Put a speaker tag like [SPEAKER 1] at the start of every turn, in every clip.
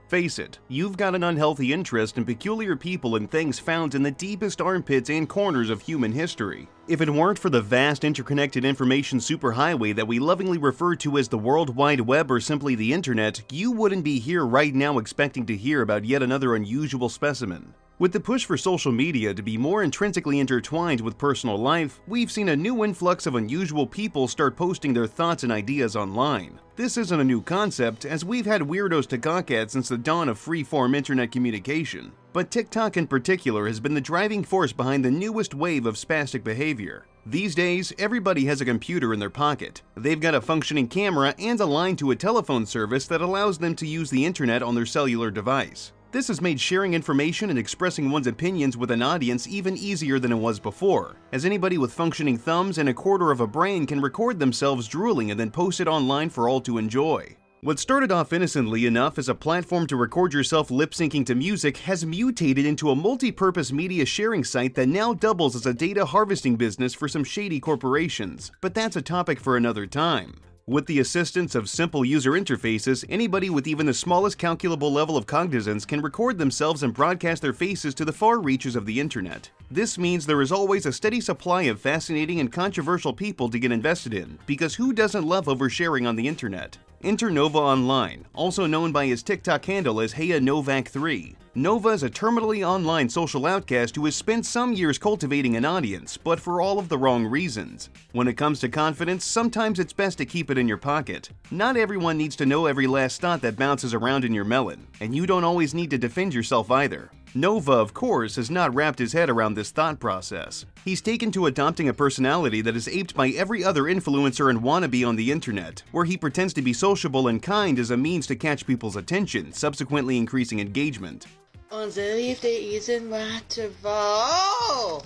[SPEAKER 1] Face it, you've got an unhealthy interest in peculiar people and things found in the deepest armpits and corners of human history. If it weren't for the vast interconnected information superhighway that we lovingly refer to as the World Wide Web or simply the Internet, you wouldn't be here right now expecting to hear about yet another unusual specimen. With the push for social media to be more intrinsically intertwined with personal life, we've seen a new influx of unusual people start posting their thoughts and ideas online. This isn't a new concept, as we've had weirdos to gawk at since the dawn of free-form internet communication. But TikTok in particular has been the driving force behind the newest wave of spastic behavior. These days, everybody has a computer in their pocket. They've got a functioning camera and a line to a telephone service that allows them to use the internet on their cellular device. This has made sharing information and expressing one's opinions with an audience even easier than it was before, as anybody with functioning thumbs and a quarter of a brain can record themselves drooling and then post it online for all to enjoy. What started off innocently enough as a platform to record yourself lip-syncing to music has mutated into a multi-purpose media sharing site that now doubles as a data harvesting business for some shady corporations, but that's a topic for another time. With the assistance of simple user interfaces, anybody with even the smallest calculable level of cognizance can record themselves and broadcast their faces to the far reaches of the internet. This means there is always a steady supply of fascinating and controversial people to get invested in, because who doesn't love oversharing on the internet? Enter Nova Online, also known by his TikTok handle as HeyaNovak3. Nova is a terminally online social outcast who has spent some years cultivating an audience, but for all of the wrong reasons. When it comes to confidence, sometimes it's best to keep it in your pocket. Not everyone needs to know every last thought that bounces around in your melon, and you don't always need to defend yourself either. Nova, of course, has not wrapped his head around this thought process. He's taken to adopting a personality that is aped by every other influencer and wannabe on the internet, where he pretends to be sociable and kind as a means to catch people's attention, subsequently increasing engagement.
[SPEAKER 2] Unsere Liefde ist in Waterfall.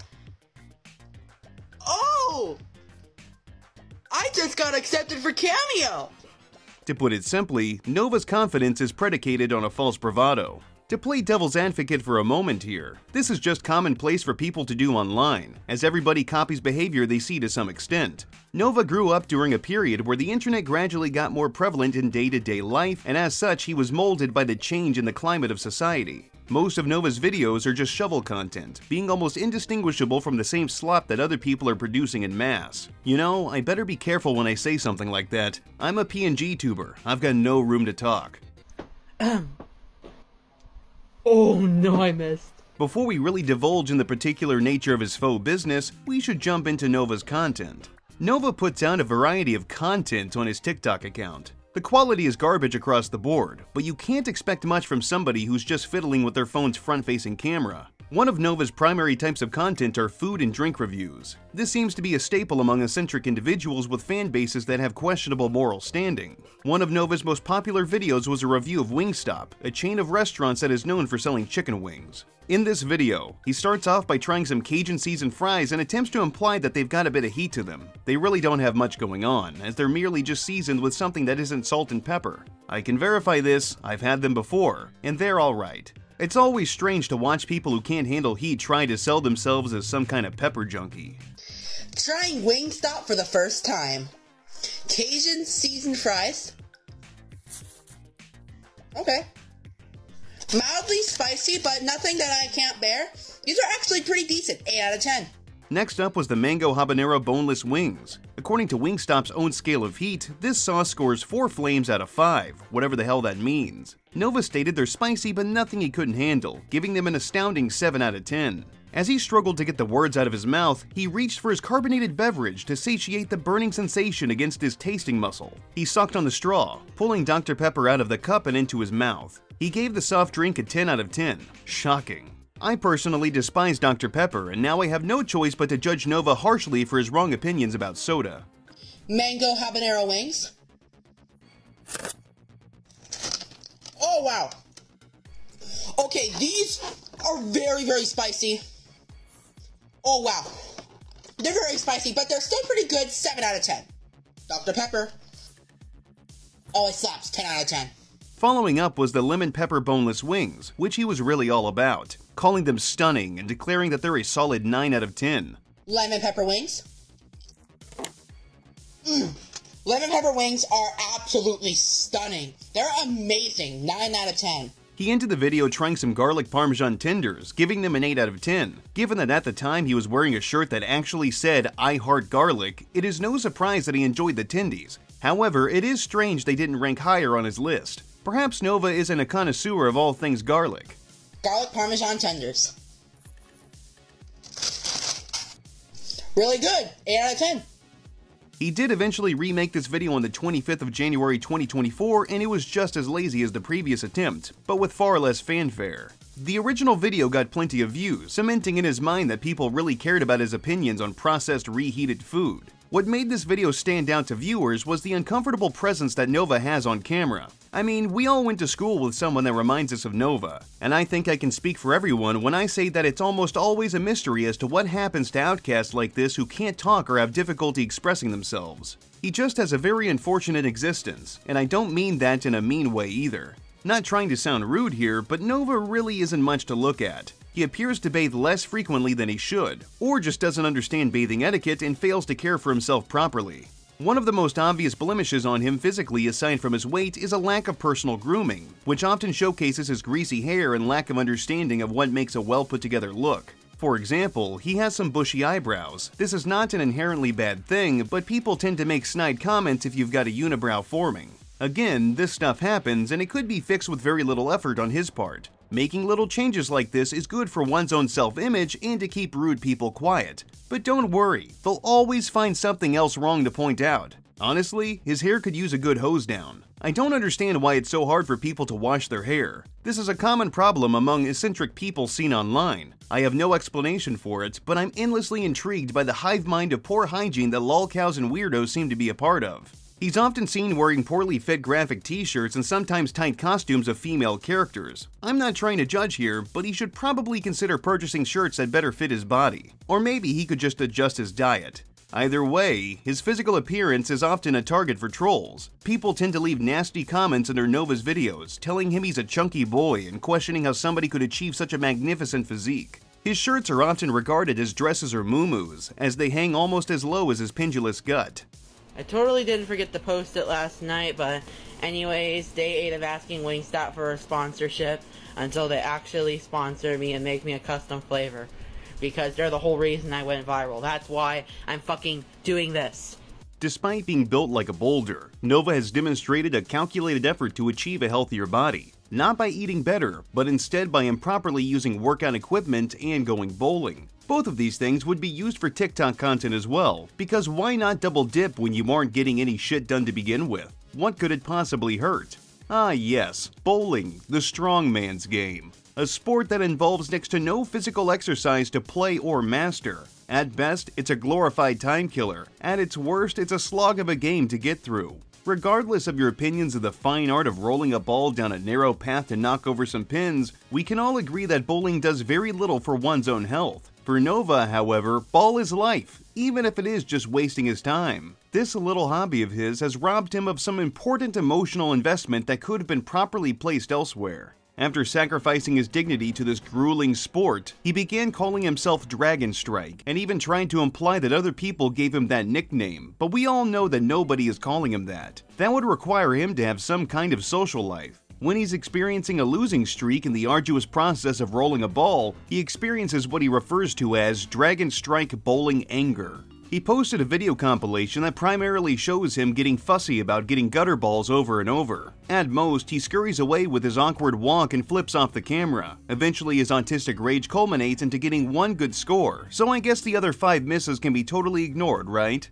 [SPEAKER 2] Oh! I just got accepted for Cameo!
[SPEAKER 1] To put it simply, Nova's confidence is predicated on a false bravado. To play devil's advocate for a moment here, this is just commonplace for people to do online, as everybody copies behavior they see to some extent. Nova grew up during a period where the internet gradually got more prevalent in day-to-day life, and as such he was molded by the change in the climate of society. Most of Nova's videos are just shovel content, being almost indistinguishable from the same slop that other people are producing en masse. You know, I better be careful when I say something like that. I'm a PNG tuber, I've got no room to talk.
[SPEAKER 2] Oh no, I missed.
[SPEAKER 1] Before we really divulge in the particular nature of his faux business, we should jump into Nova's content. Nova puts out a variety of content on his TikTok account. The quality is garbage across the board, but you can't expect much from somebody who's just fiddling with their phone's front-facing camera. One of Nova's primary types of content are food and drink reviews. This seems to be a staple among eccentric individuals with fan bases that have questionable moral standing. One of Nova's most popular videos was a review of Wingstop, a chain of restaurants that is known for selling chicken wings. In this video, he starts off by trying some Cajun seasoned fries and attempts to imply that they've got a bit of heat to them. They really don't have much going on, as they're merely just seasoned with something that isn't salt and pepper. I can verify this, I've had them before, and they're alright. It's always strange to watch people who can't handle heat try to sell themselves as some kind of pepper junkie.
[SPEAKER 2] Trying Wingstop for the first time. Cajun seasoned fries. Okay. Mildly spicy, but nothing that I can't bear. These are actually pretty decent, 8 out of 10.
[SPEAKER 1] Next up was the Mango Habanero Boneless Wings. According to Wingstop's own scale of heat, this sauce scores 4 flames out of 5, whatever the hell that means. Nova stated they're spicy but nothing he couldn't handle, giving them an astounding 7 out of 10. As he struggled to get the words out of his mouth, he reached for his carbonated beverage to satiate the burning sensation against his tasting muscle. He sucked on the straw, pulling Dr. Pepper out of the cup and into his mouth. He gave the soft drink a 10 out of 10. Shocking. I personally despise Dr. Pepper, and now I have no choice but to judge Nova harshly for his wrong opinions about soda.
[SPEAKER 2] Mango habanero wings. Oh wow. Okay, these are very, very spicy. Oh wow. They're very spicy, but they're still pretty good. 7 out of 10. Dr. Pepper. Always slaps. 10 out of 10.
[SPEAKER 1] Following up was the lemon pepper boneless wings, which he was really all about, calling them stunning and declaring that they're a solid 9 out of 10.
[SPEAKER 2] Lemon pepper wings. Lemon pepper wings are absolutely stunning. They're amazing. 9 out of 10.
[SPEAKER 1] He ended the video trying some garlic parmesan tenders, giving them an 8 out of 10. Given that at the time he was wearing a shirt that actually said, "I heart garlic," it is no surprise that he enjoyed the tendies. However, it is strange they didn't rank higher on his list. Perhaps Nova isn't a connoisseur of all things garlic.
[SPEAKER 2] Garlic parmesan tenders. Really good. 8 out of 10.
[SPEAKER 1] He did eventually remake this video on the 25th of January 2024, and it was just as lazy as the previous attempt, but with far less fanfare. The original video got plenty of views, cementing in his mind that people really cared about his opinions on processed reheated food. What made this video stand out to viewers was the uncomfortable presence that Nova has on camera. I mean, we all went to school with someone that reminds us of Nova, and I think I can speak for everyone when I say that it's almost always a mystery as to what happens to outcasts like this who can't talk or have difficulty expressing themselves. He just has a very unfortunate existence, and I don't mean that in a mean way either. Not trying to sound rude here, but Nova really isn't much to look at. He appears to bathe less frequently than he should, or just doesn't understand bathing etiquette and fails to care for himself properly. One of the most obvious blemishes on him physically aside from his weight is a lack of personal grooming, which often showcases his greasy hair and lack of understanding of what makes a well put together look. For example, he has some bushy eyebrows. This is not an inherently bad thing, but people tend to make snide comments if you've got a unibrow forming. Again, this stuff happens and it could be fixed with very little effort on his part. Making little changes like this is good for one's own self-image and to keep rude people quiet. But don't worry, they'll always find something else wrong to point out. Honestly, his hair could use a good hose down. I don't understand why it's so hard for people to wash their hair. This is a common problem among eccentric people seen online. I have no explanation for it, but I'm endlessly intrigued by the hive mind of poor hygiene that lolcows and weirdos seem to be a part of. He's often seen wearing poorly fit graphic t-shirts and sometimes tight costumes of female characters. I'm not trying to judge here, but he should probably consider purchasing shirts that better fit his body. Or maybe he could just adjust his diet. Either way, his physical appearance is often a target for trolls. People tend to leave nasty comments under Nova's videos, telling him he's a chunky boy and questioning how somebody could achieve such a magnificent physique. His shirts are often regarded as dresses or muumuus, as they hang almost as low as his pendulous gut.
[SPEAKER 3] I totally didn't forget to post it last night, but anyways, day 8 of asking Wingstop for a sponsorship until they actually sponsor me and make me a custom flavor. Because they're the whole reason I went viral. That's why I'm fucking doing this.
[SPEAKER 1] Despite being built like a boulder, Nova has demonstrated a calculated effort to achieve a healthier body. Not by eating better, but instead by improperly using workout equipment and going bowling. Both of these things would be used for TikTok content as well, because why not double dip when you aren't getting any shit done to begin with? What could it possibly hurt? Ah yes, bowling, the strong man's game. A sport that involves next to no physical exercise to play or master. At best, it's a glorified time killer. At its worst, it's a slog of a game to get through. Regardless of your opinions of the fine art of rolling a ball down a narrow path to knock over some pins, we can all agree that bowling does very little for one's own health. For Nova, however, ball is life, even if it is just wasting his time. This little hobby of his has robbed him of some important emotional investment that could have been properly placed elsewhere. After sacrificing his dignity to this grueling sport, he began calling himself Dragon Strike, and even trying to imply that other people gave him that nickname, but we all know that nobody is calling him that. That would require him to have some kind of social life. When he's experiencing a losing streak in the arduous process of rolling a ball, he experiences what he refers to as Dragon Strike Bowling Anger. He posted a video compilation that primarily shows him getting fussy about getting gutter balls over and over. At most, he scurries away with his awkward walk and flips off the camera. Eventually, his autistic rage culminates into getting one good score, so I guess the other 5 misses can be totally ignored, right?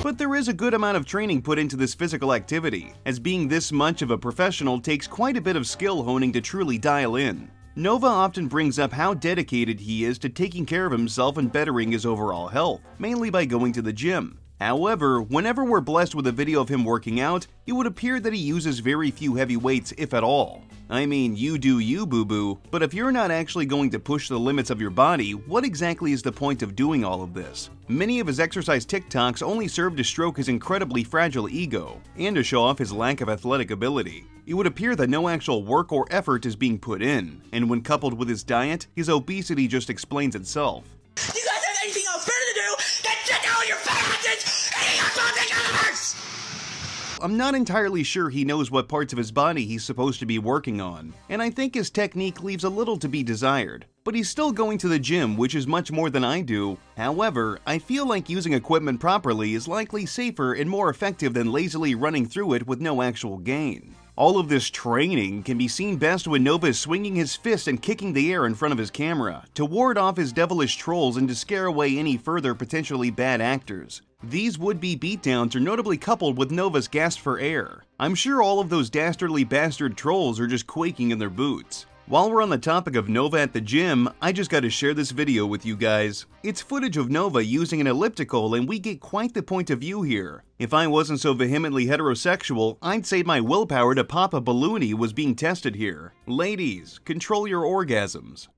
[SPEAKER 1] But there is a good amount of training put into this physical activity, as being this much of a professional takes quite a bit of skill honing to truly dial in. Nova often brings up how dedicated he is to taking care of himself and bettering his overall health, mainly by going to the gym. However, whenever we're blessed with a video of him working out, it would appear that he uses very few heavy weights, if at all. I mean, you do you, boo-boo, but if you're not actually going to push the limits of your body, what exactly is the point of doing all of this? Many of his exercise TikToks only serve to stroke his incredibly fragile ego, and to show off his lack of athletic ability. It would appear that no actual work or effort is being put in, and when coupled with his diet, his obesity just explains itself.
[SPEAKER 2] You guys have anything else better to do than check out your fat asses and eat your fucking universe?
[SPEAKER 1] I'm not entirely sure he knows what parts of his body he's supposed to be working on, and I think his technique leaves a little to be desired. But he's still going to the gym, which is much more than I do. However, I feel like using equipment properly is likely safer and more effective than lazily running through it with no actual gain. All of this training can be seen best when Nova is swinging his fist and kicking the air in front of his camera to ward off his devilish trolls and to scare away any further potentially bad actors. These would-be beatdowns are notably coupled with Nova's gasp for air. I'm sure all of those dastardly bastard trolls are just quaking in their boots. While we're on the topic of Nova at the gym, I just gotta share this video with you guys. It's footage of Nova using an elliptical and we get quite the point of view here. If I wasn't so vehemently heterosexual, I'd say my willpower to pop a balloony was being tested here. Ladies, control your orgasms.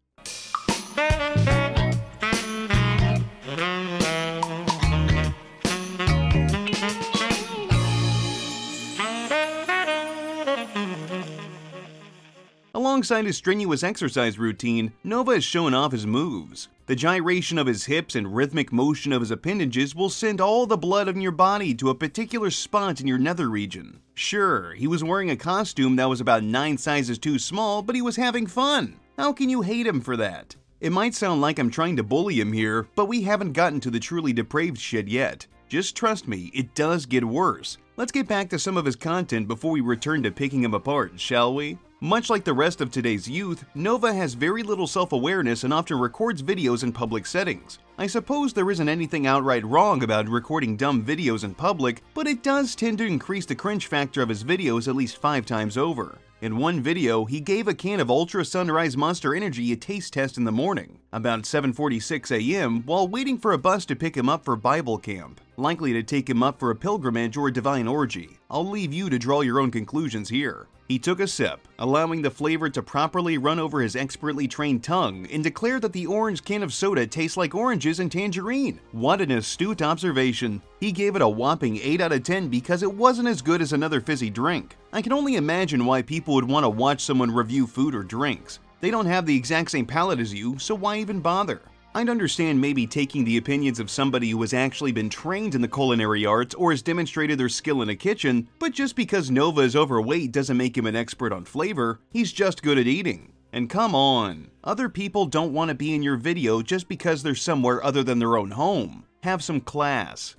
[SPEAKER 1] Alongside his strenuous exercise routine, Nova has shown off his moves. The gyration of his hips and rhythmic motion of his appendages will send all the blood in your body to a particular spot in your nether region. Sure, he was wearing a costume that was about 9 sizes too small, but he was having fun. How can you hate him for that? It might sound like I'm trying to bully him here, but we haven't gotten to the truly depraved shit yet. Just trust me, it does get worse. Let's get back to some of his content before we return to picking him apart, shall we? Much like the rest of today's youth, Nova has very little self-awareness and often records videos in public settings. I suppose there isn't anything outright wrong about recording dumb videos in public, but it does tend to increase the cringe factor of his videos at least 5 times over. In one video, he gave a can of Ultra Sunrise Monster Energy a taste test in the morning, about 7:46 a.m., while waiting for a bus to pick him up for Bible camp, likely to take him up for a pilgrimage or a divine orgy. I'll leave you to draw your own conclusions here. He took a sip, allowing the flavor to properly run over his expertly trained tongue, and declared that the orange can of soda tastes like oranges and tangerine. What an astute observation. He gave it a whopping 8 out of 10 because it wasn't as good as another fizzy drink. I can only imagine why people would want to watch someone review food or drinks. They don't have the exact same palate as you, so why even bother? I'd understand maybe taking the opinions of somebody who has actually been trained in the culinary arts or has demonstrated their skill in a kitchen, but just because Nova is overweight doesn't make him an expert on flavor, he's just good at eating. And come on, other people don't want to be in your video just because they're somewhere other than their own home. Have some class.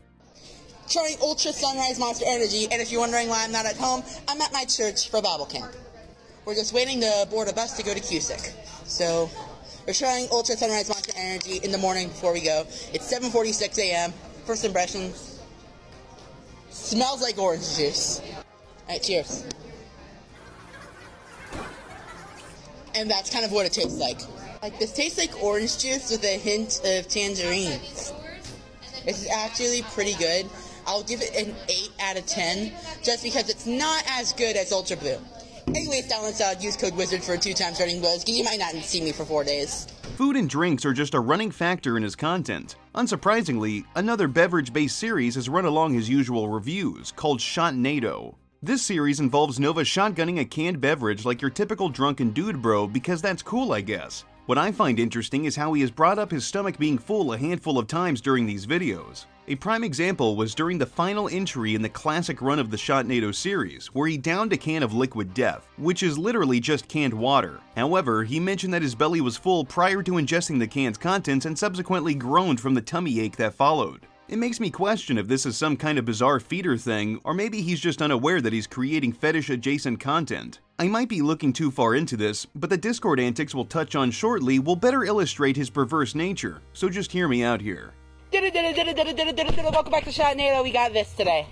[SPEAKER 2] Trying Ultra Sunrise Monster Energy, and if you're wondering why I'm not at home, I'm at my church for Bible camp. We're just waiting to board a bus to go to Cusick. So we're trying Ultra Sunrise Monster Energy in the morning before we go. It's 7:46 a.m. First impressions. Smells like orange juice. Alright, cheers. And that's kind of what it tastes like. Like, this tastes like orange juice with a hint of tangerine. It's actually pretty good. I'll give it an 8 out of 10, just because it's not as good as Ultra Blue. Anyways, download use code WIZARD for a 2x running buzz, because you might not see me for 4 days.
[SPEAKER 1] Food and drinks are just a running factor in his content. Unsurprisingly, another beverage-based series has run along his usual reviews, called Shotnado. This series involves Nova shotgunning a canned beverage like your typical drunken dude bro, because that's cool, I guess. What I find interesting is how he has brought up his stomach being full a handful of times during these videos. A prime example was during the final entry in the classic run of the Shotnado series, where he downed a can of liquid death, which is literally just canned water. However, he mentioned that his belly was full prior to ingesting the can's contents and subsequently groaned from the tummy ache that followed. It makes me question if this is some kind of bizarre feeder thing, or maybe he's just unaware that he's creating fetish-adjacent content. I might be looking too far into this, but the Discord antics we'll touch on shortly will better illustrate his perverse nature, so just hear me out here.
[SPEAKER 3] Welcome back to Shotnado. We got this today.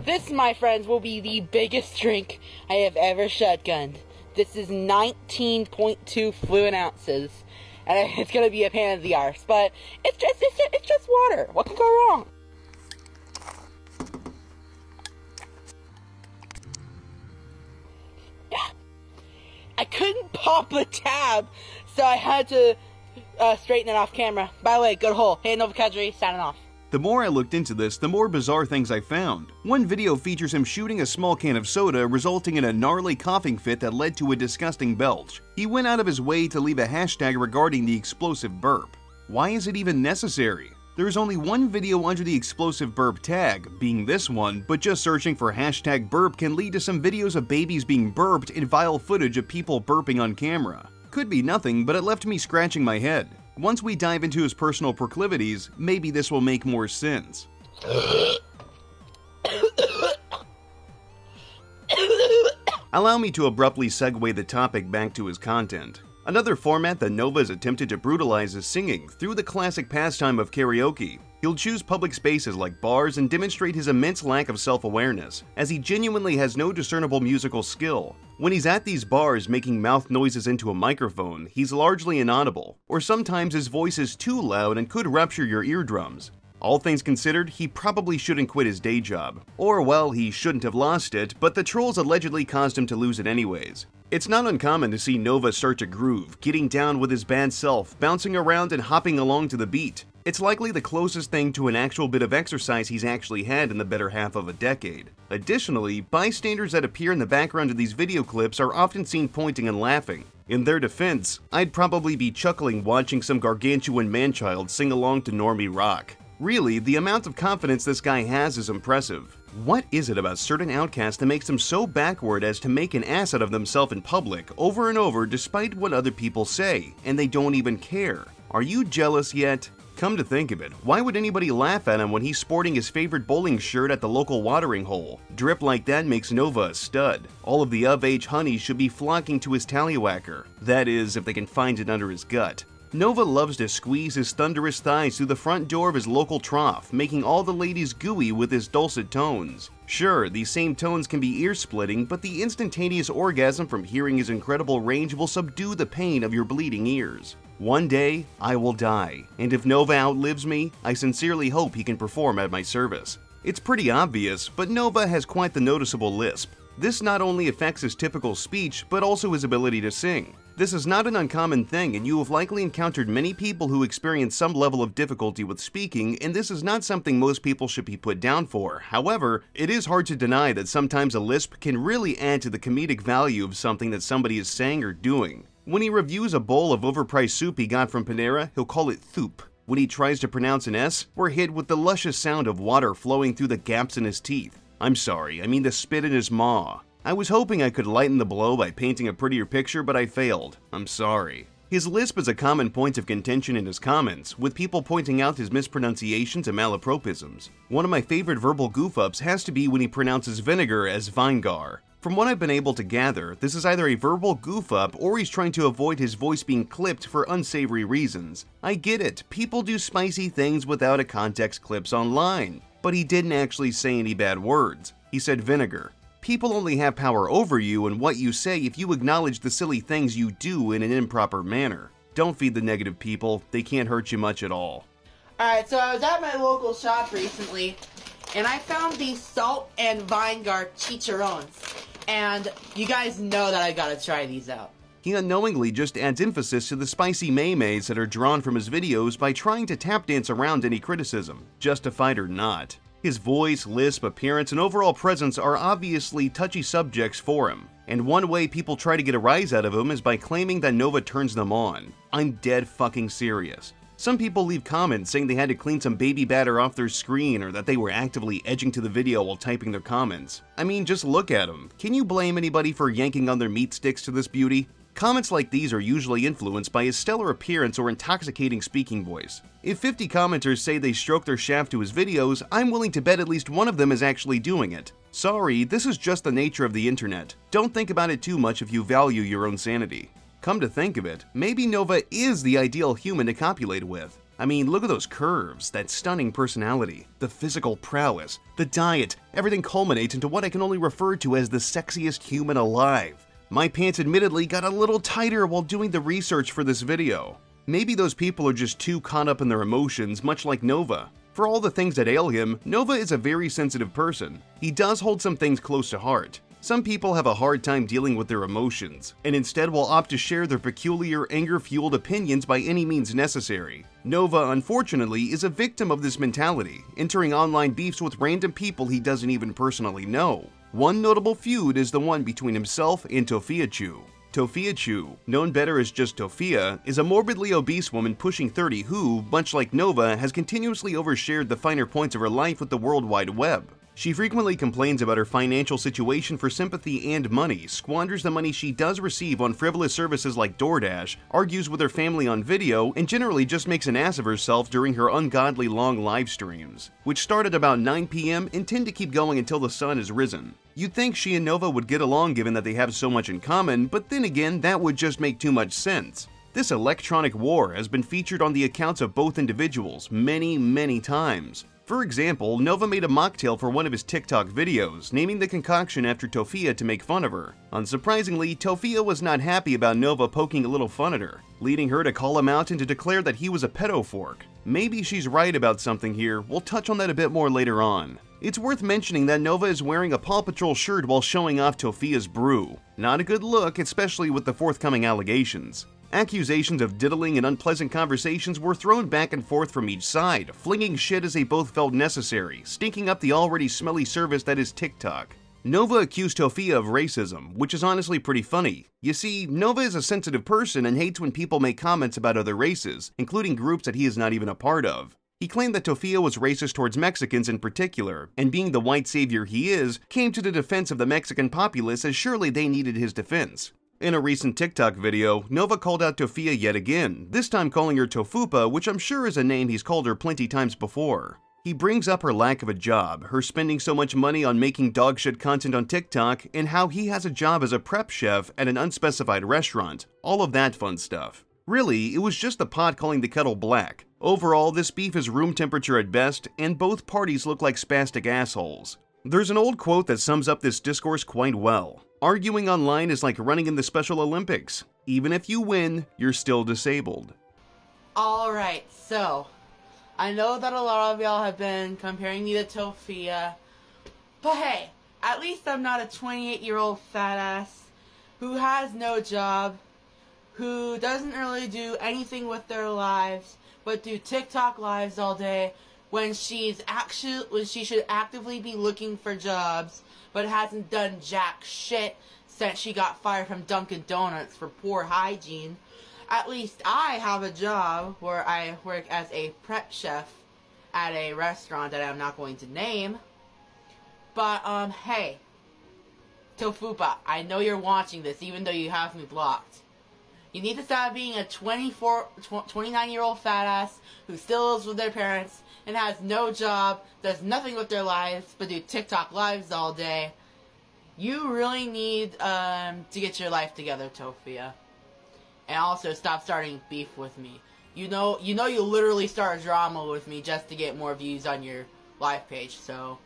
[SPEAKER 3] This, my friends, will be the biggest drink I have ever shotgunned. This is 19.2 fluid ounces. And it's gonna be a pain in the arse, but it's just water. What can go wrong? couldn't pop the tab, so I had to straighten it off camera. By the way, good hole. Hey, Nova Kadri, signing off.
[SPEAKER 1] The more I looked into this, the more bizarre things I found. One video features him shooting a small can of soda, resulting in a gnarly coughing fit that led to a disgusting belch. He went out of his way to leave a hashtag regarding the explosive burp. Why is it even necessary? There is only one video under the explosive burp tag, being this one, but just searching for hashtag burp can lead to some videos of babies being burped and vile footage of people burping on camera. Could be nothing, but it left me scratching my head. Once we dive into his personal proclivities, maybe this will make more sense. Allow me to abruptly segue the topic back to his content. Another format that Nova has attempted to brutalize is singing through the classic pastime of karaoke. He'll choose public spaces like bars and demonstrate his immense lack of self-awareness, as he genuinely has no discernible musical skill. When he's at these bars making mouth noises into a microphone, he's largely inaudible, or sometimes his voice is too loud and could rupture your eardrums. All things considered, he probably shouldn't quit his day job. Or, well, he shouldn't have lost it, but the trolls allegedly caused him to lose it anyways. It's not uncommon to see Nova start to groove, getting down with his band self, bouncing around and hopping along to the beat. It's likely the closest thing to an actual bit of exercise he's actually had in the better half of a decade. Additionally, bystanders that appear in the background of these video clips are often seen pointing and laughing. In their defense, I'd probably be chuckling watching some gargantuan manchild sing along to normie rock. Really, the amount of confidence this guy has is impressive. What is it about certain outcasts that makes them so backward as to make an ass out of themselves in public over and over despite what other people say, and they don't even care? Are you jealous yet? Come to think of it, why would anybody laugh at him when he's sporting his favorite bowling shirt at the local watering hole? Drip like that makes Nova a stud. All of the of-age honeys should be flocking to his tallywhacker. That is, if they can find it under his gut. Nova loves to squeeze his thunderous thighs through the front door of his local trough, making all the ladies gooey with his dulcet tones. Sure, these same tones can be ear-splitting, but the instantaneous orgasm from hearing his incredible range will subdue the pain of your bleeding ears. One day, I will die, and if Nova outlives me, I sincerely hope he can perform at my service. It's pretty obvious, but Nova has quite the noticeable lisp. This not only affects his typical speech, but also his ability to sing. This is not an uncommon thing, and you have likely encountered many people who experience some level of difficulty with speaking, and this is not something most people should be put down for. However, it is hard to deny that sometimes a lisp can really add to the comedic value of something that somebody is saying or doing. When he reviews a bowl of overpriced soup he got from Panera, he'll call it thoop. When he tries to pronounce an S, we're hit with the luscious sound of water flowing through the gaps in his teeth. I'm sorry, I mean the spit in his maw. I was hoping I could lighten the blow by painting a prettier picture, but I failed. I'm sorry. His lisp is a common point of contention in his comments, with people pointing out his mispronunciations and malapropisms. One of my favorite verbal goof-ups has to be when he pronounces vinegar as vinegar. From what I've been able to gather, this is either a verbal goof-up or he's trying to avoid his voice being clipped for unsavory reasons. I get it, people do spicy things without a context clips online. But he didn't actually say any bad words. He said vinegar. People only have power over you and what you say if you acknowledge the silly things you do in an improper manner. Don't feed the negative people, they can't hurt you much at all.
[SPEAKER 3] Alright, so I was at my local shop recently, and I found these salt and vinegar chicharrones. And you guys know that I gotta try these out.
[SPEAKER 1] He unknowingly just adds emphasis to the spicy maymays that are drawn from his videos by trying to tap dance around any criticism, justified or not. His voice, lisp, appearance, and overall presence are obviously touchy subjects for him, and one way people try to get a rise out of him is by claiming that Nova turns them on. I'm dead fucking serious. Some people leave comments saying they had to clean some baby batter off their screen or that they were actively edging to the video while typing their comments. I mean, just look at them. Can you blame anybody for yanking on their meat sticks to this beauty? Comments like these are usually influenced by his stellar appearance or intoxicating speaking voice. If 50 commenters say they stroke their shaft to his videos, I'm willing to bet at least one of them is actually doing it. Sorry, this is just the nature of the internet. Don't think about it too much if you value your own sanity. Come to think of it, maybe Nova is the ideal human to copulate with. I mean, look at those curves, that stunning personality, the physical prowess, the diet, everything culminates into what I can only refer to as the sexiest human alive. My pants admittedly got a little tighter while doing the research for this video. Maybe those people are just too caught up in their emotions, much like Nova. For all the things that ail him, Nova is a very sensitive person. He does hold some things close to heart. Some people have a hard time dealing with their emotions, and instead will opt to share their peculiar, anger-fueled opinions by any means necessary. Nova, unfortunately, is a victim of this mentality, entering online beefs with random people he doesn't even personally know. One notable feud is the one between himself and Tofiachu. Tofiachu, known better as just Tofia, is a morbidly obese woman pushing 30 who, much like Nova, has continuously overshared the finer points of her life with the World Wide Web. She frequently complains about her financial situation for sympathy and money, squanders the money she does receive on frivolous services like DoorDash, argues with her family on video, and generally just makes an ass of herself during her ungodly long live streams, which start at about 9 PM and tend to keep going until the sun has risen. You'd think she and Nova would get along given that they have so much in common, but then again, that would just make too much sense. This electronic war has been featured on the accounts of both individuals many times. For example, Nova made a mocktail for one of his TikTok videos, naming the concoction after Tofia to make fun of her. Unsurprisingly, Tofia was not happy about Nova poking a little fun at her, leading her to call him out and to declare that he was a pedofork. Maybe she's right about something here, we'll touch on that a bit more later on. It's worth mentioning that Nova is wearing a Paw Patrol shirt while showing off Tofia's brew. Not a good look, especially with the forthcoming allegations. Accusations of diddling and unpleasant conversations were thrown back and forth from each side, flinging shit as they both felt necessary, stinking up the already smelly service that is TikTok. Nova accused Tofia of racism, which is honestly pretty funny. You see, Nova is a sensitive person and hates when people make comments about other races, including groups that he is not even a part of. He claimed that Tofia was racist towards Mexicans in particular, and being the white savior he is, came to the defense of the Mexican populace as surely they needed his defense. In a recent TikTok video, Nova called out Tofia yet again, this time calling her Tofupa, which I'm sure is a name he's called her plenty times before. He brings up her lack of a job, her spending so much money on making dogshit content on TikTok, and how he has a job as a prep chef at an unspecified restaurant. All of that fun stuff. Really, it was just the pot calling the kettle black. Overall, this beef is room temperature at best, and both parties look like spastic assholes. There's an old quote that sums up this discourse quite well. Arguing online is like running in the Special Olympics. Even if you win, you're still disabled.
[SPEAKER 3] Alright, so, I know that a lot of y'all have been comparing me to Tofia, but hey, at least I'm not a 28-year-old fat ass who has no job, who doesn't really do anything with their lives, but do TikTok lives all day when she should actively be looking for jobs, but hasn't done jack shit since she got fired from Dunkin' Donuts for poor hygiene. At least I have a job where I work as a prep chef at a restaurant that I'm not going to name. But, hey, Tofupa, I know you're watching this even though you have me blocked. You need to stop being a 29-year-old fat ass who still lives with their parents and has no job, does nothing with their lives, but do TikTok lives all day. You really need to get your life together, Tofia. And also stop starting beef with me. You know you literally start drama with me just to get more views on your live page, so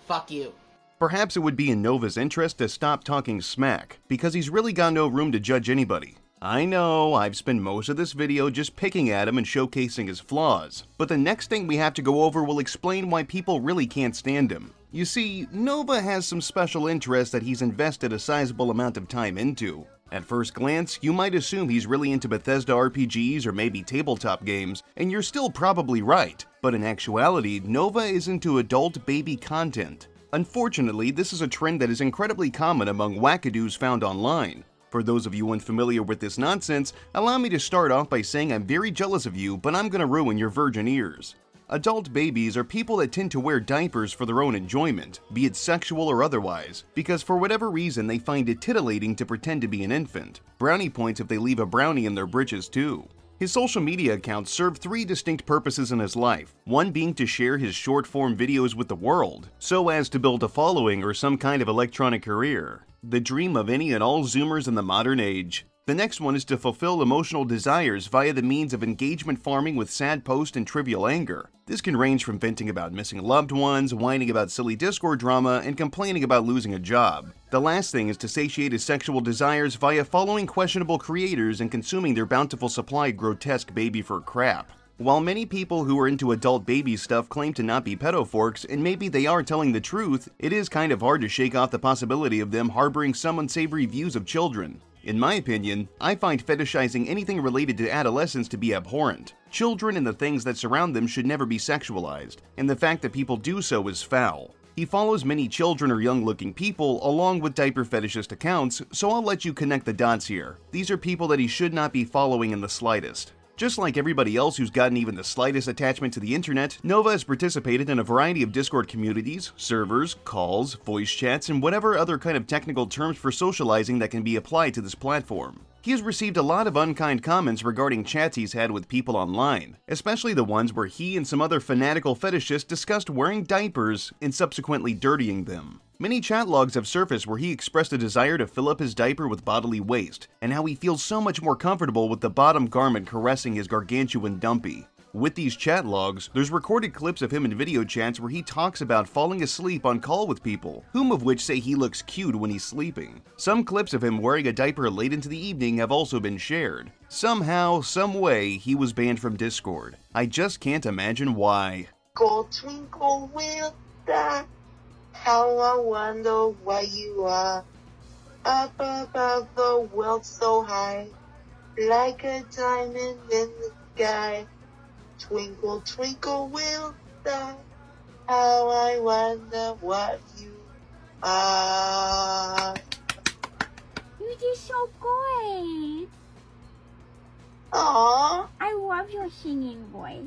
[SPEAKER 3] fuck you.
[SPEAKER 1] Perhaps it would be in Nova's interest to stop talking smack, because he's really got no room to judge anybody. I know, I've spent most of this video just picking at him and showcasing his flaws, but the next thing we have to go over will explain why people really can't stand him. You see, Nova has some special interests that he's invested a sizable amount of time into. At first glance, you might assume he's really into Bethesda RPGs or maybe tabletop games, and you're still probably right, but in actuality, Nova is into adult baby content. Unfortunately, this is a trend that is incredibly common among wackadoos found online. For those of you unfamiliar with this nonsense, allow me to start off by saying I'm very jealous of you, but I'm gonna ruin your virgin ears. Adult babies are people that tend to wear diapers for their own enjoyment, be it sexual or otherwise, because for whatever reason they find it titillating to pretend to be an infant. Brownie points if they leave a brownie in their britches too. His social media accounts serve three distinct purposes in his life, one being to share his short-form videos with the world, so as to build a following or some kind of electronic career. The dream of any and all Zoomers in the modern age. The next one is to fulfill emotional desires via the means of engagement farming with sad posts and trivial anger. This can range from venting about missing loved ones, whining about silly Discord drama, and complaining about losing a job. The last thing is to satiate his sexual desires via following questionable creators and consuming their bountiful supply of grotesque baby fur crap. While many people who are into adult baby stuff claim to not be pedophorks, and maybe they are telling the truth, it is kind of hard to shake off the possibility of them harboring some unsavory views of children. In my opinion, I find fetishizing anything related to adolescence to be abhorrent. Children and the things that surround them should never be sexualized, and the fact that people do so is foul. He follows many children or young-looking people along with diaper fetishist accounts, so I'll let you connect the dots here. These are people that he should not be following in the slightest. Just like everybody else who's gotten even the slightest attachment to the internet, Nova has participated in a variety of Discord communities, servers, calls, voice chats, and whatever other kind of technical terms for socializing that can be applied to this platform. He has received a lot of unkind comments regarding chats he's had with people online, especially the ones where he and some other fanatical fetishists discussed wearing diapers and subsequently dirtying them. Many chat logs have surfaced where he expressed a desire to fill up his diaper with bodily waste, and how he feels so much more comfortable with the bottom garment caressing his gargantuan dumpy. With these chat logs, there's recorded clips of him in video chats where he talks about falling asleep on call with people, whom of which say he looks cute when he's sleeping. Some clips of him wearing a diaper late into the evening have also been shared. Somehow, some way, he was banned from Discord. I just can't imagine why.
[SPEAKER 4] Go twinkle little star, how I wonder where you are. Up above the world so high, like a diamond in the sky. Twinkle, twinkle, little star, how I wonder what you are.
[SPEAKER 5] You did so good.
[SPEAKER 4] Aww.
[SPEAKER 5] I love your singing voice.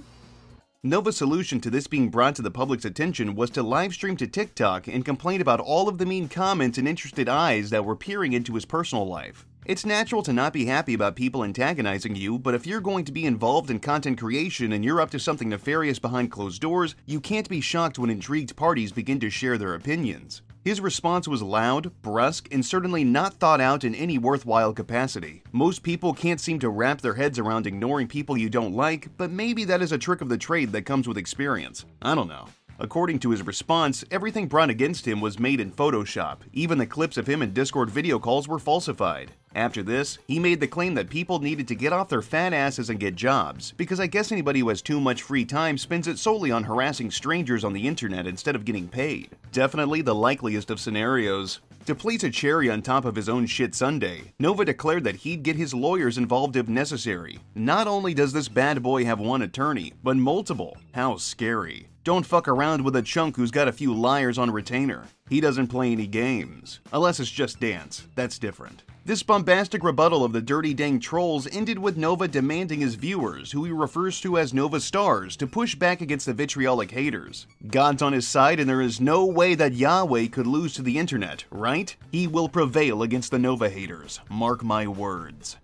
[SPEAKER 1] Nova's solution to this being brought to the public's attention was to livestream to TikTok and complain about all of the mean comments and interested eyes that were peering into his personal life. It's natural to not be happy about people antagonizing you, but if you're going to be involved in content creation and you're up to something nefarious behind closed doors, you can't be shocked when intrigued parties begin to share their opinions. His response was loud, brusque, and certainly not thought out in any worthwhile capacity. Most people can't seem to wrap their heads around ignoring people you don't like, but maybe that is a trick of the trade that comes with experience. I don't know. According to his response, everything brought against him was made in Photoshop. Even the clips of him in Discord video calls were falsified. After this, he made the claim that people needed to get off their fat asses and get jobs, because I guess anybody who has too much free time spends it solely on harassing strangers on the internet instead of getting paid. Definitely the likeliest of scenarios. To place a cherry on top of his own shit sundae, Nova declared that he'd get his lawyers involved if necessary. Not only does this bad boy have one attorney, but multiple. How scary. Don't fuck around with a chunk who's got a few liars on retainer. He doesn't play any games. Unless it's just dance. That's different. This bombastic rebuttal of the dirty dang trolls ended with Nova demanding his viewers, who he refers to as Nova Stars, to push back against the vitriolic haters. God's on his side and there is no way that Yahweh could lose to the internet, right? He will prevail against the Nova haters. Mark my words.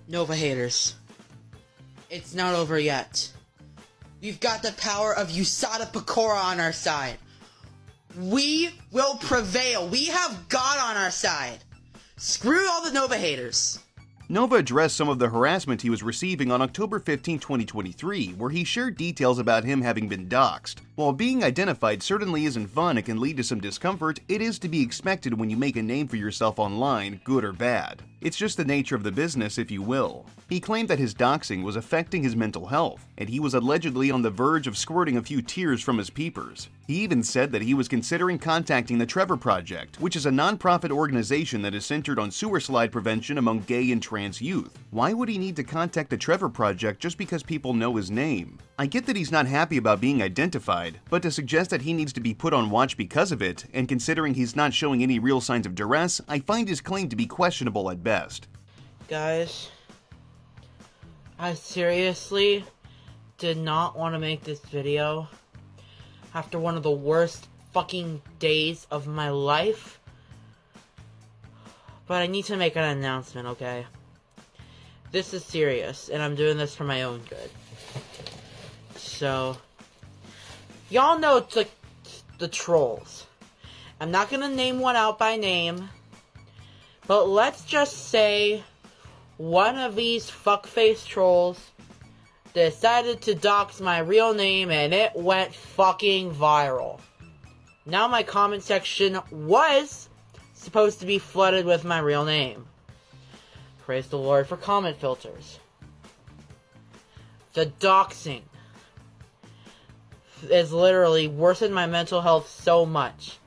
[SPEAKER 3] Nova haters, it's not over yet. We've got the power of USADA Pecora on our side. We will prevail. We have God on our side. Screw all the Nova haters.
[SPEAKER 1] Nova addressed some of the harassment he was receiving on October 15, 2023, where he shared details about him having been doxxed. While being identified certainly isn't fun and can lead to some discomfort, it is to be expected when you make a name for yourself online, good or bad. It's just the nature of the business, if you will. He claimed that his doxing was affecting his mental health, and he was allegedly on the verge of squirting a few tears from his peepers. He even said that he was considering contacting the Trevor Project, which is a non-profit organization that is centered on sewer slide prevention among gay and trans youth. Why would he need to contact the Trevor Project just because people know his name? I get that he's not happy about being identified, but to suggest that he needs to be put on watch because of it, and considering he's not showing any real signs of duress, I find his claim to be questionable at best.
[SPEAKER 3] Guys, I seriously did not want to make this video after one of the worst fucking days of my life. But I need to make an announcement, okay? This is serious, and I'm doing this for my own good. So, y'all know it's like the trolls. I'm not gonna name one out by name, but let's just say one of these fuckface trolls decided to dox my real name and it went fucking viral. Now my comment section was supposed to be flooded with my real name. Praise the Lord for comment filters. The doxing is literally worsened my mental health so much.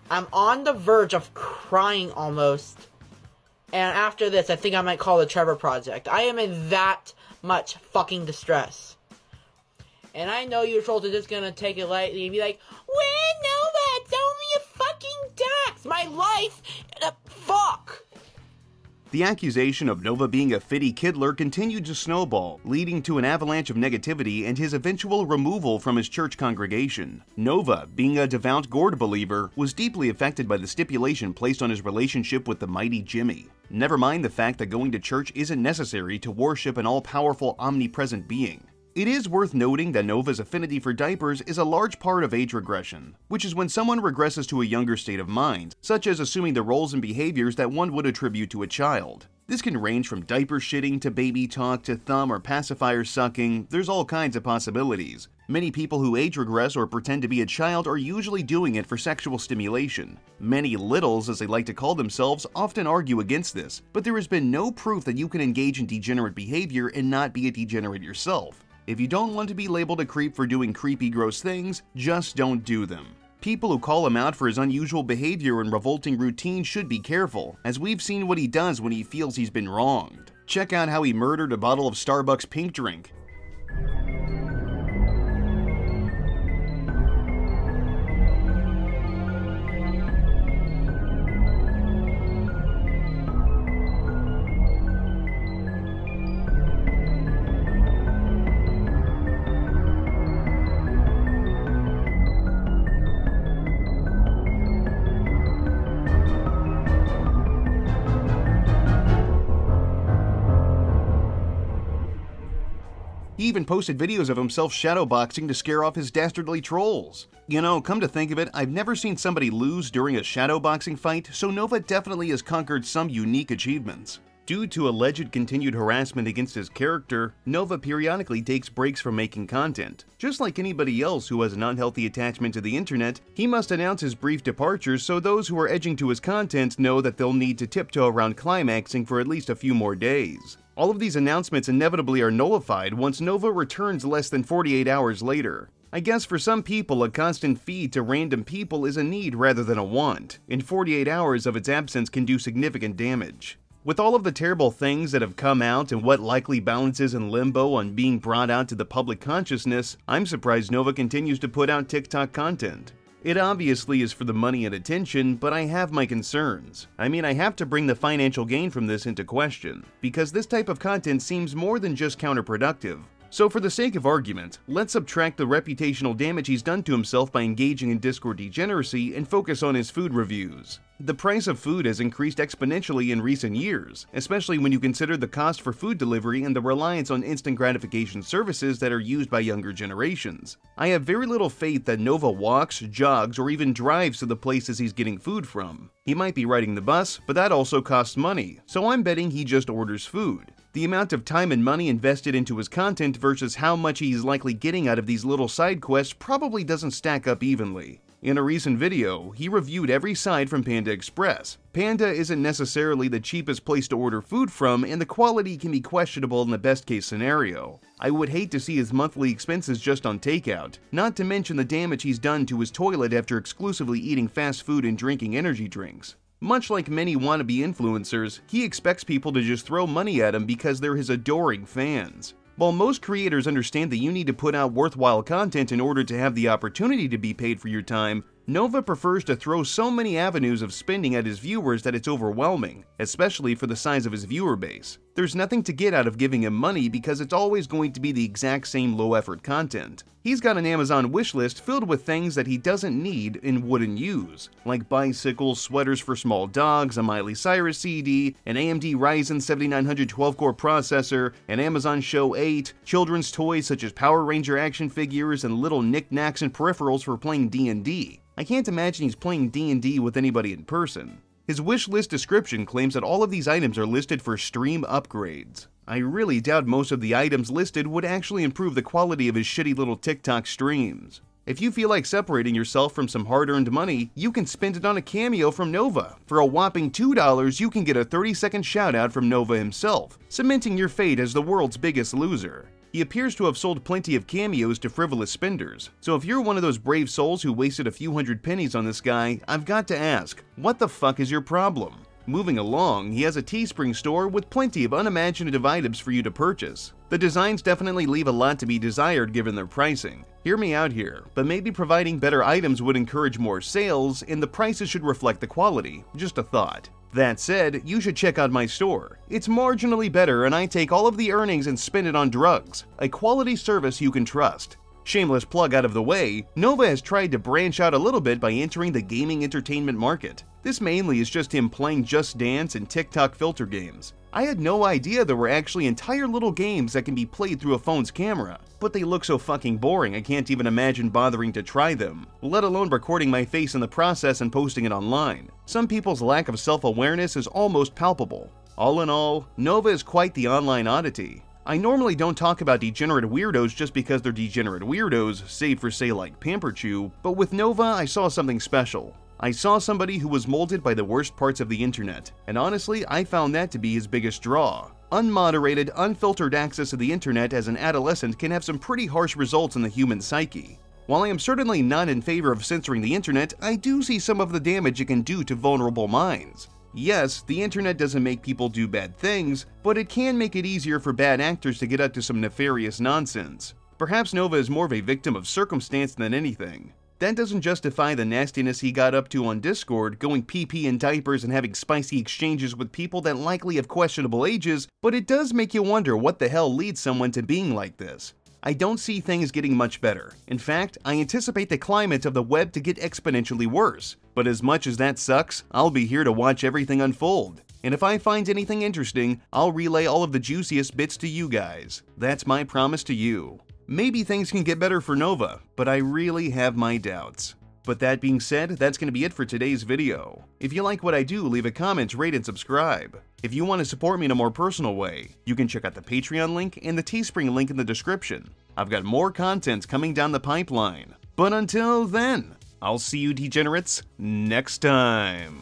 [SPEAKER 3] I'm on the verge of crying almost. And after this, I think I might call the Trevor Project. I am in that much fucking distress. And I know you trolls are just gonna take it lightly and be like, "Well, Nova, it's only a fucking dox. My life, fuck."
[SPEAKER 1] The accusation of Nova being a fitty kiddler continued to snowball, leading to an avalanche of negativity and his eventual removal from his church congregation. Nova, being a devout Gord believer, was deeply affected by the stipulation placed on his relationship with the mighty Jimmy. Never mind the fact that going to church isn't necessary to worship an all-powerful, omnipresent being. It is worth noting that Nova's affinity for diapers is a large part of age regression, which is when someone regresses to a younger state of mind, such as assuming the roles and behaviors that one would attribute to a child. This can range from diaper shitting to baby talk to thumb or pacifier sucking. There's all kinds of possibilities. Many people who age regress or pretend to be a child are usually doing it for sexual stimulation. Many littles, as they like to call themselves, often argue against this, but there has been no proof that you can engage in degenerate behavior and not be a degenerate yourself. If you don't want to be labeled a creep for doing creepy, gross things, just don't do them. People who call him out for his unusual behavior and revolting routine should be careful, as we've seen what he does when he feels he's been wronged. Check out how he murdered a bottle of Starbucks pink drink. He even posted videos of himself shadowboxing to scare off his dastardly trolls. You know, come to think of it, I've never seen somebody lose during a shadowboxing fight, so Nova definitely has conquered some unique achievements. Due to alleged continued harassment against his character, Nova periodically takes breaks from making content. Just like anybody else who has an unhealthy attachment to the internet, he must announce his brief departures so those who are edging to his content know that they'll need to tiptoe around climaxing for at least a few more days. All of these announcements inevitably are nullified once Nova returns less than 48 hours later. I guess for some people, a constant feed to random people is a need rather than a want, and 48 hours of its absence can do significant damage. With all of the terrible things that have come out and what likely balances in limbo on being brought out to the public consciousness, I'm surprised Nova continues to put out TikTok content. It obviously is for the money and attention, but I have my concerns. I mean, I have to bring the financial gain from this into question, because this type of content seems more than just counterproductive. So for the sake of argument, let's subtract the reputational damage he's done to himself by engaging in Discord degeneracy and focus on his food reviews. The price of food has increased exponentially in recent years, especially when you consider the cost for food delivery and the reliance on instant gratification services that are used by younger generations. I have very little faith that Nova walks, jogs, or even drives to the places he's getting food from. He might be riding the bus, but that also costs money, so I'm betting he just orders food. The amount of time and money invested into his content versus how much he's likely getting out of these little side quests probably doesn't stack up evenly. In a recent video, he reviewed every side from Panda Express. Panda isn't necessarily the cheapest place to order food from, and the quality can be questionable in the best case scenario. I would hate to see his monthly expenses just on takeout, not to mention the damage he's done to his toilet after exclusively eating fast food and drinking energy drinks. Much like many wannabe influencers, he expects people to just throw money at him because they're his adoring fans. While most creators understand that you need to put out worthwhile content in order to have the opportunity to be paid for your time, Nova prefers to throw so many avenues of spending at his viewers that it's overwhelming, especially for the size of his viewer base. There's nothing to get out of giving him money because it's always going to be the exact same low-effort content. He's got an Amazon wishlist filled with things that he doesn't need and wouldn't use, like bicycles, sweaters for small dogs, a Miley Cyrus CD, an AMD Ryzen 7900 12-core processor, an Amazon Show 8, children's toys such as Power Ranger action figures, and little knickknacks and peripherals for playing D&D. I can't imagine he's playing D&D with anybody in person. His wishlist description claims that all of these items are listed for stream upgrades. I really doubt most of the items listed would actually improve the quality of his shitty little TikTok streams. If you feel like separating yourself from some hard-earned money, you can spend it on a cameo from Nova. For a whopping $2, you can get a 30-second shoutout from Nova himself, cementing your fate as the world's biggest loser. He appears to have sold plenty of cameos to frivolous spenders, so if you're one of those brave souls who wasted a few hundred pennies on this guy, I've got to ask, what the fuck is your problem? Moving along, he has a Teespring store with plenty of unimaginative items for you to purchase. The designs definitely leave a lot to be desired given their pricing. Hear me out here, but maybe providing better items would encourage more sales, and the prices should reflect the quality. Just a thought. That said, you should check out my store. It's marginally better, and I take all of the earnings and spend it on drugs. A quality service you can trust. Shameless plug out of the way, Nova has tried to branch out a little bit by entering the gaming entertainment market. This mainly is just him playing Just Dance and TikTok filter games. I had no idea there were actually entire little games that can be played through a phone's camera, but they look so fucking boring I can't even imagine bothering to try them, let alone recording my face in the process and posting it online. Some people's lack of self-awareness is almost palpable. All in all, Nova is quite the online oddity. I normally don't talk about degenerate weirdos just because they're degenerate weirdos, save for say like Pamper Chew, but with Nova I saw something special. I saw somebody who was molded by the worst parts of the internet, and honestly I found that to be his biggest draw. Unmoderated, unfiltered access to the internet as an adolescent can have some pretty harsh results in the human psyche. While I am certainly not in favor of censoring the internet, I do see some of the damage it can do to vulnerable minds. Yes, the internet doesn't make people do bad things, but it can make it easier for bad actors to get up to some nefarious nonsense. Perhaps Nova is more of a victim of circumstance than anything. That doesn't justify the nastiness he got up to on Discord, going pee-pee in diapers and having spicy exchanges with people that likely have questionable ages, but it does make you wonder what the hell leads someone to being like this. I don't see things getting much better. In fact, I anticipate the climate of the web to get exponentially worse. But as much as that sucks, I'll be here to watch everything unfold. And if I find anything interesting, I'll relay all of the juiciest bits to you guys. That's my promise to you. Maybe things can get better for Nova, but I really have my doubts. But that being said, that's going to be it for today's video. If you like what I do, leave a comment, rate, and subscribe. If you want to support me in a more personal way, you can check out the Patreon link and the Teespring link in the description. I've got more content coming down the pipeline. But until then, I'll see you degenerates next time.